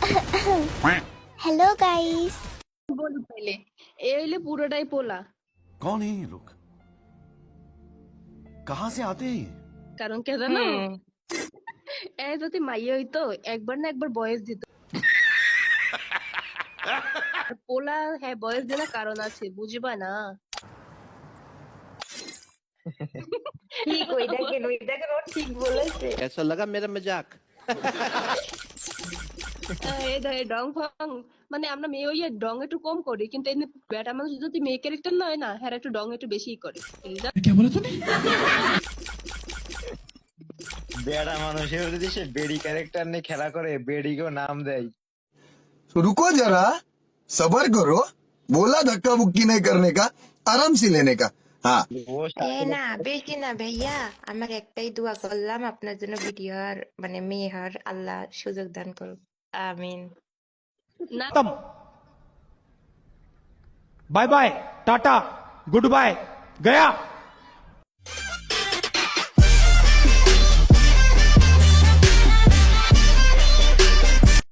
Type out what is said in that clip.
Hello guys. বলি তাইলে এ হইলে পুরোটাই পোলা। कौन है ये लोग? कहाँ से आते हैं ये? কারণ কে জানো, এ যদি মাইয়া হইতো একবার না একবার বয়স দিত। আর পোলা হ্যাঁ বয়স দিলে কারণ আছে, বুঝবা না? ঠিক ওইটা কেন ঠিক বলেছে। कैसा लगा मेरा मजाक? এই ধরে ডং ফং, মানে আমরা মেয়ে হইয়া ডং একটু কম করি, কিন্তু এমনি বেটা মানুষ যদি মেয়ে ক্যারেক্টার নয় না, হ্যাঁ একটু ডং একটু বেশিই করে। বেড়া মানুষের যদি সে বেড়ি ক্যারেক্টার নিয়ে খেলা করে, বেড়িকেও নাম দেয়। तो रुको जरा, सबर करो। बोला धक्का बुक्की नहीं करने का, आराम से लेने का। हाँ, ও না বেশি না ভাইয়া, আমার একটাই দোয়া করলাম আপনার জন্য ভিডিওর মানে মেয়ে হওয়ার আল্লাহ সুযোগ দান করুন, আমিন। না bye bye tata goodbye गया।